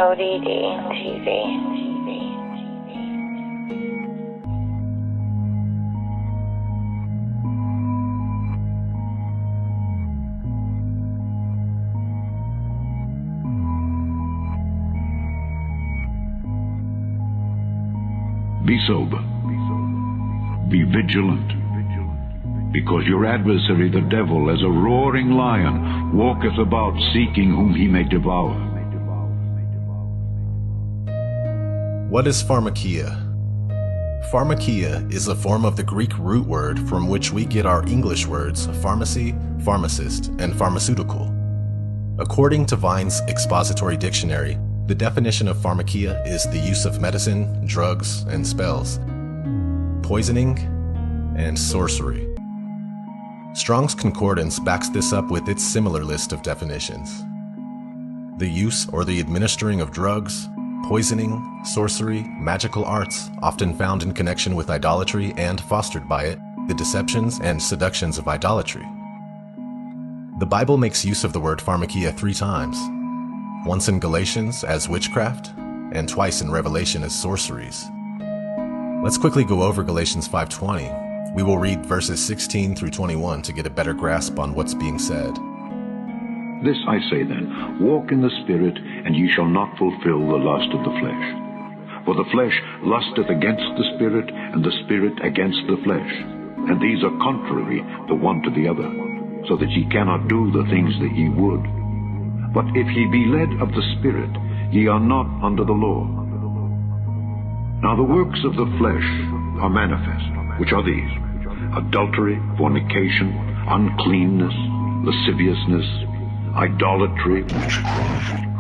ODD TV. Be sober. Be vigilant. Because your adversary, the devil, as a roaring lion, walketh about seeking whom he may devour. What is Pharmakeia? Pharmakeia is a form of the Greek root word from which we get our English words pharmacy, pharmacist, and pharmaceutical. According to Vine's expository dictionary, the definition of pharmakeia is the use of medicine, drugs, and spells, poisoning, and sorcery. Strong's Concordance backs this up with its similar list of definitions. The use or the administering of drugs, poisoning, sorcery, magical arts, often found in connection with idolatry and fostered by it, the deceptions and seductions of idolatry. The Bible makes use of the word pharmakeia 3 times. Once in Galatians as witchcraft, and twice in Revelation as sorceries. Let's quickly go over Galatians 5:20. We will read verses 16 through 21 to get a better grasp on what's being said. This I say then, walk in the Spirit, and ye shall not fulfill the lust of the flesh. For the flesh lusteth against the Spirit, and the Spirit against the flesh. And these are contrary the one to the other, so that ye cannot do the things that ye would. But if ye be led of the Spirit, ye are not under the law. Now the works of the flesh are manifest, which are these: adultery, fornication, uncleanness, lasciviousness, idolatry,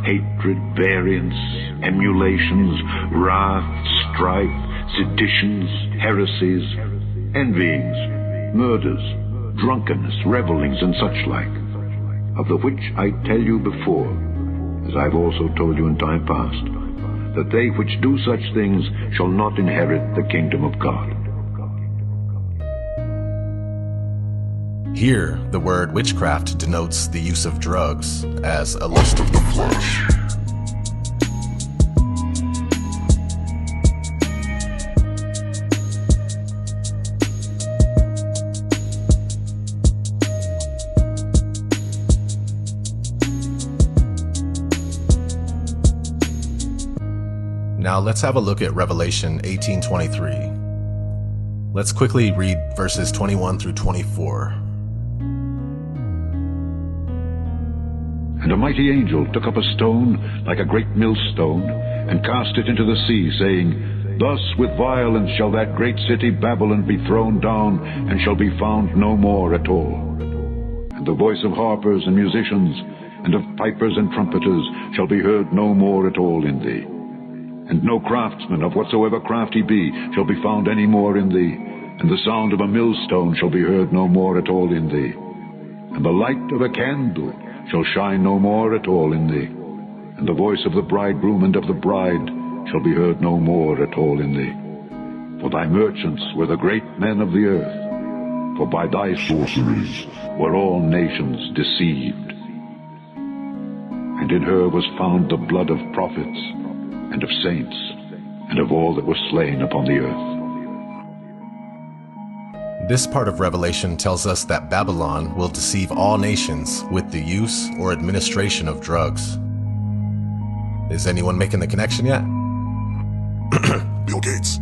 hatred, variance, emulations, wrath, strife, seditions, heresies, envyings, murders, drunkenness, revellings, and such like, of the which I tell you before, as I have also told you in time past, that they which do such things shall not inherit the kingdom of God. Here, the word witchcraft denotes the use of drugs as a lust of the flesh. Now let's have a look at Revelation 18:23. Let's quickly read verses 21 through 24. And a mighty angel took up a stone like a great millstone, and cast it into the sea, saying, Thus with violence shall that great city Babylon be thrown down, and shall be found no more at all. And the voice of harpers and musicians, and of pipers and trumpeters, shall be heard no more at all in thee. And no craftsman of whatsoever craft he be shall be found any more in thee, and the sound of a millstone shall be heard no more at all in thee. And the light of a candle shall shine no more at all in thee, and the voice of the bridegroom and of the bride shall be heard no more at all in thee. For thy merchants were the great men of the earth, for by thy sorceries were all nations deceived. And in her was found the blood of prophets, and of saints, and of all that were slain upon the earth. This part of Revelation tells us that Babylon will deceive all nations with the use or administration of drugs. Is anyone making the connection yet? Bill Gates.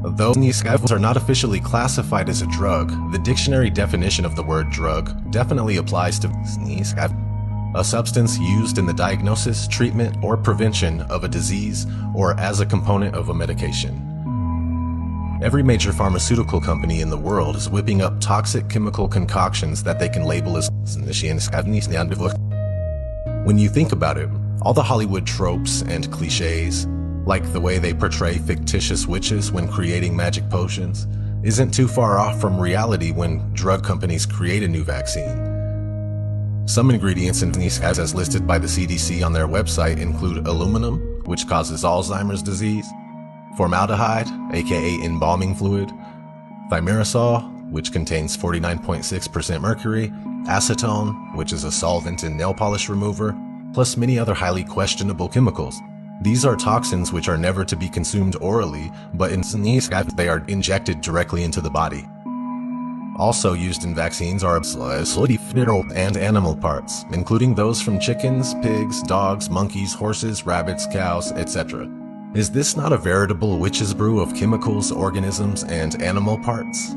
Though these chemicals are not officially classified as a drug, the dictionary definition of the word drug definitely applies to a substance used in the diagnosis, treatment, or prevention of a disease or as a component of a medication. Every major pharmaceutical company in the world is whipping up toxic chemical concoctions that they can label as when you think about it, all the Hollywood tropes and cliches, like the way they portray fictitious witches when creating magic potions, isn't too far off from reality when drug companies create a new vaccine. Some ingredients in these, as listed by the CDC on their website, include aluminum, which causes Alzheimer's disease, formaldehyde, aka embalming fluid, thimerosal, which contains 49.6% mercury, acetone, which is a solvent in nail polish remover, plus many other highly questionable chemicals. These are toxins which are never to be consumed orally, but in they are injected directly into the body. Also used in vaccines are and animal parts, including those from chickens, pigs, dogs, monkeys, horses, rabbits, cows, etc. Is this not a veritable witch's brew of chemicals, organisms, and animal parts?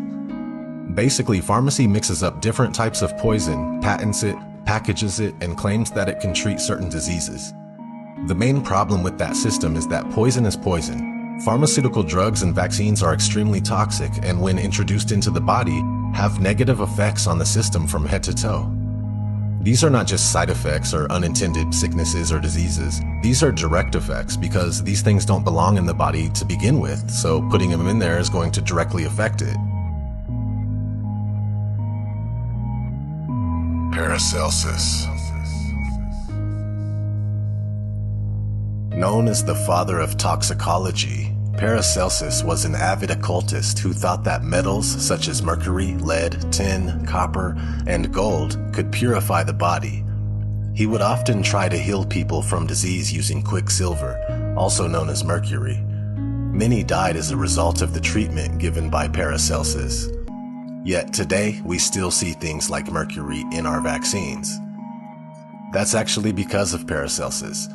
Basically, pharmacy mixes up different types of poison, patents it, packages it, and claims that it can treat certain diseases. The main problem with that system is that poison is poison. Pharmaceutical drugs and vaccines are extremely toxic and when introduced into the body, have negative effects on the system from head to toe. These are not just side effects or unintended sicknesses or diseases. These are direct effects because these things don't belong in the body to begin with, so putting them in there is going to directly affect it. Paracelsus. Known as the father of toxicology, Paracelsus was an avid occultist who thought that metals such as mercury, lead, tin, copper, and gold could purify the body. He would often try to heal people from disease using quicksilver, also known as mercury. Many died as a result of the treatment given by Paracelsus. Yet today, we still see things like mercury in our vaccines. That's actually because of Paracelsus.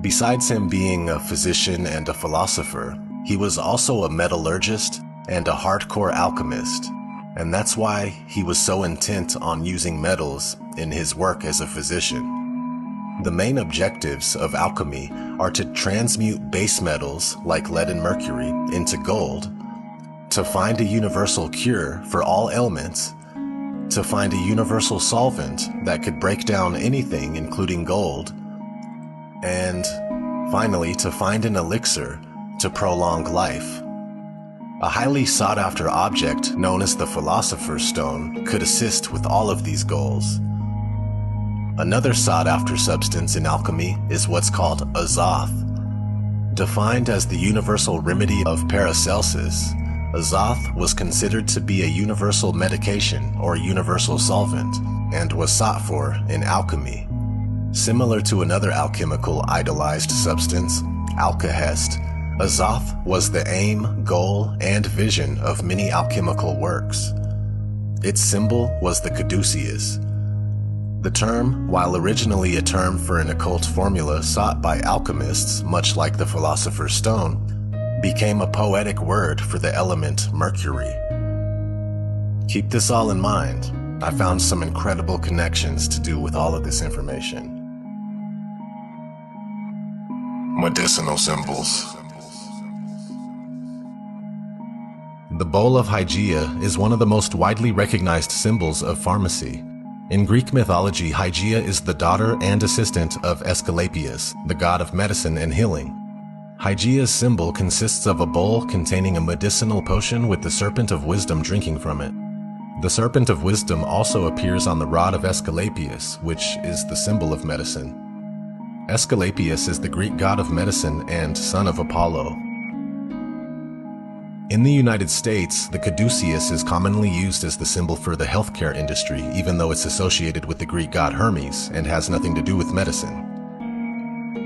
Besides him being a physician and a philosopher, he was also a metallurgist and a hardcore alchemist, and that's why he was so intent on using metals in his work as a physician. The main objectives of alchemy are to transmute base metals like lead and mercury into gold, to find a universal cure for all ailments, to find a universal solvent that could break down anything including gold, and finally to find an elixir to prolong life. A highly sought-after object known as the Philosopher's Stone could assist with all of these goals. Another sought-after substance in alchemy is what's called azoth. Defined as the universal remedy of Paracelsus, azoth was considered to be a universal medication or universal solvent and was sought for in alchemy. Similar to another alchemical idolized substance, alkahest, azoth was the aim, goal, and vision of many alchemical works. Its symbol was the caduceus. The term, while originally a term for an occult formula sought by alchemists, much like the Philosopher's Stone, became a poetic word for the element mercury. Keep this all in mind. I found some incredible connections to do with all of this information. Medicinal symbols. The bowl of Hygeia is one of the most widely recognized symbols of pharmacy. In Greek mythology, Hygeia is the daughter and assistant of Aesculapius, the god of medicine and healing. Hygeia's symbol consists of a bowl containing a medicinal potion with the Serpent of Wisdom drinking from it. The Serpent of Wisdom also appears on the rod of Aesculapius, which is the symbol of medicine. Aesculapius is the Greek god of medicine and son of Apollo. In the United States, the caduceus is commonly used as the symbol for the healthcare industry, even though it's associated with the Greek god Hermes and has nothing to do with medicine.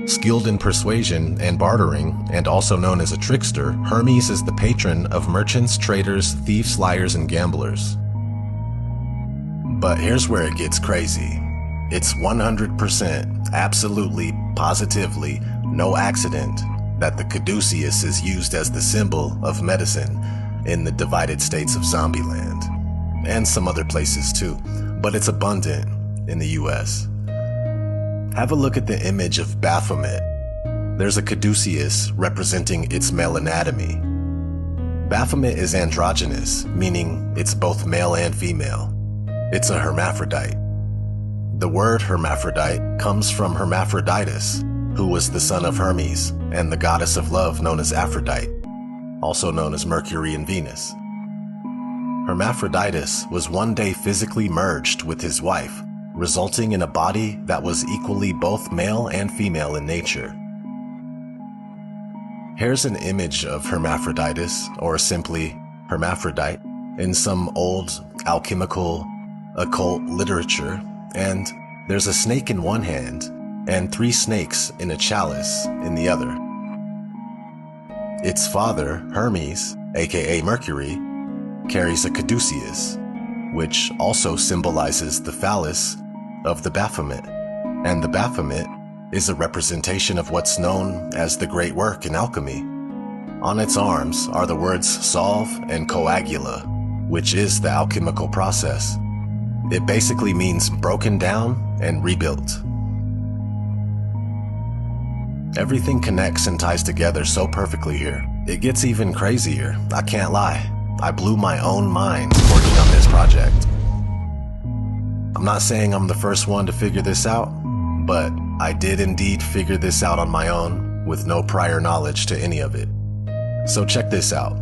Skilled in persuasion and bartering, and also known as a trickster, Hermes is the patron of merchants, traders, thieves, liars, and gamblers. But here's where it gets crazy. It's 100%, absolutely, positively, no accident that the caduceus is used as the symbol of medicine in the divided states of Zombieland, and some other places too, but it's abundant in the US. Have a look at the image of Baphomet. There's a caduceus representing its male anatomy. Baphomet is androgynous, meaning it's both male and female. It's a hermaphrodite. The word hermaphrodite comes from Hermaphroditus, who was the son of Hermes and the goddess of love known as Aphrodite, also known as Mercury and Venus. Hermaphroditus was one day physically merged with his wife, resulting in a body that was equally both male and female in nature. Here's an image of Hermaphroditus, or simply hermaphrodite, in some old alchemical occult literature, and There's a snake in one hand and 3 snakes in a chalice in the other. Its father, Hermes, aka Mercury, carries a caduceus, which also symbolizes the phallus of the Baphomet, and the Baphomet is a representation of what's known as the Great Work in alchemy. On its arms are the words solve and coagula, which is the alchemical process. It basically means broken down and rebuilt. Everything connects and ties together so perfectly here. It gets even crazier, I can't lie. I blew my own mind working on this project. I'm not saying I'm the first one to figure this out, but I did indeed figure this out on my own with no prior knowledge to any of it. So check this out.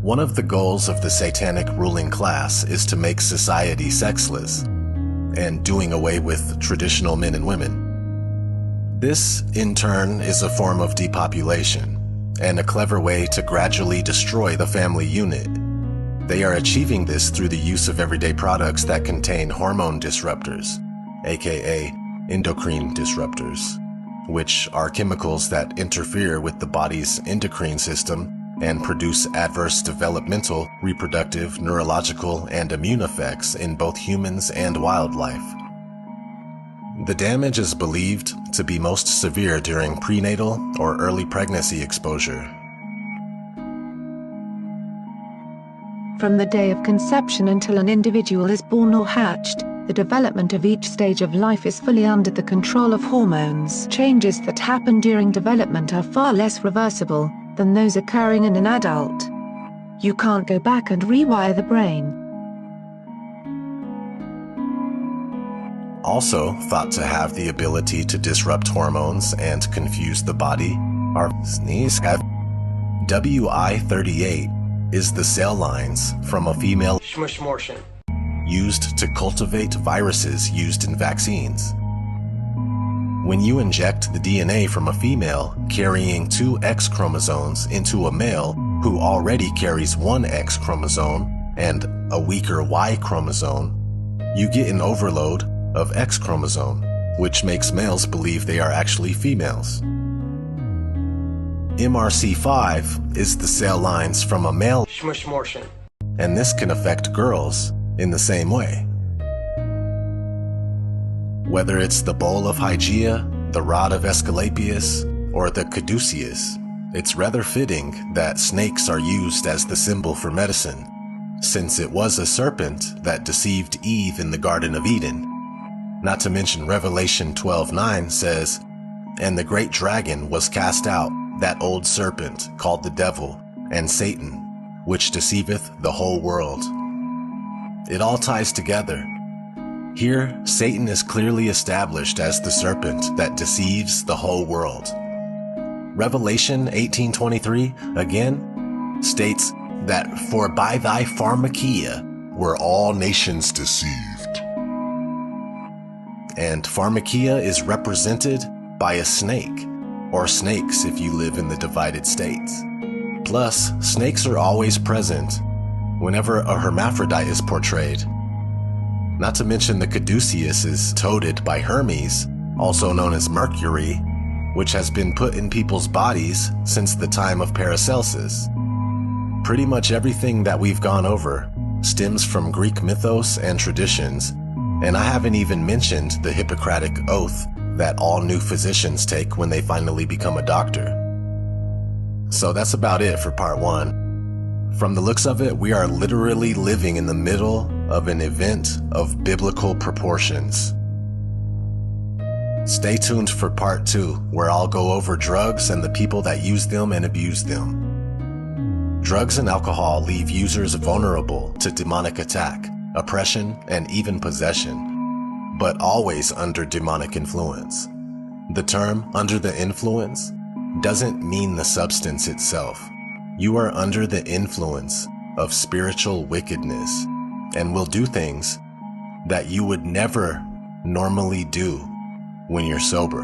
One of the goals of the satanic ruling class is to make society sexless and doing away with traditional men and women. This, in turn, is a form of depopulation and a clever way to gradually destroy the family unit. They are achieving this through the use of everyday products that contain hormone disruptors, aka endocrine disruptors, which are chemicals that interfere with the body's endocrine system and produce adverse developmental, reproductive, neurological, and immune effects in both humans and wildlife. The damage is believed to be most severe during prenatal or early pregnancy exposure. From the day of conception until an individual is born or hatched, the development of each stage of life is fully under the control of hormones. Changes that happen during development are far less reversible than those occurring in an adult. You can't go back and rewire the brain. Also thought to have the ability to disrupt hormones and confuse the body are WI38 is the cell lines from a female used to cultivate viruses used in vaccines. When you inject the DNA from a female carrying 2 X chromosomes into a male who already carries 1 X chromosome and a weaker Y chromosome, you get an overload of X chromosome, which makes males believe they are actually females. MRC5 is the cell lines from a male, and this can affect girls in the same way. Whether it's the bowl of Hygeia, the rod of Aesculapius, or the caduceus, it's rather fitting that snakes are used as the symbol for medicine, since it was a serpent that deceived Eve in the Garden of Eden. Not to mention Revelation 12:9 says, "And the great dragon was cast out, that old serpent called the devil and Satan, which deceiveth the whole world." It all ties together. Here, Satan is clearly established as the serpent that deceives the whole world. Revelation 18:23, again, states that, "For by thy Pharmakeia were all nations deceived." And Pharmakeia is represented by a snake, or snakes if you live in the divided states. Plus, snakes are always present whenever a hermaphrodite is portrayed. Not to mention the caduceus is toted by Hermes, also known as Mercury, which has been put in people's bodies since the time of Paracelsus. Pretty much everything that we've gone over stems from Greek mythos and traditions, and I haven't even mentioned the Hippocratic oath that all new physicians take when they finally become a doctor. So that's about it for part 1. From the looks of it, we are literally living in the middle of an event of biblical proportions. Stay tuned for part 2, where I'll go over drugs and the people that use them and abuse them. Drugs and alcohol leave users vulnerable to demonic attack, oppression, and even possession, but always under demonic influence. The term "under the influence" doesn't mean the substance itself. You are under the influence of spiritual wickedness and will do things that you would never normally do when you're sober.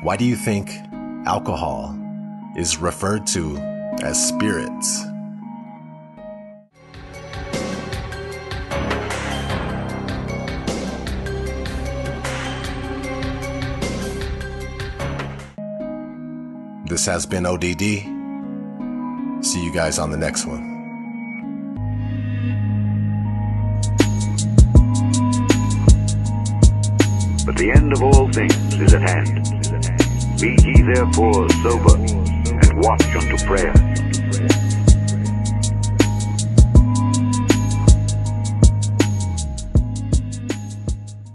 Why do you think alcohol is referred to as spirits? This has been ODD. See you guys on the next one. But the end of all things is at hand. Be ye therefore sober, and watch unto prayer.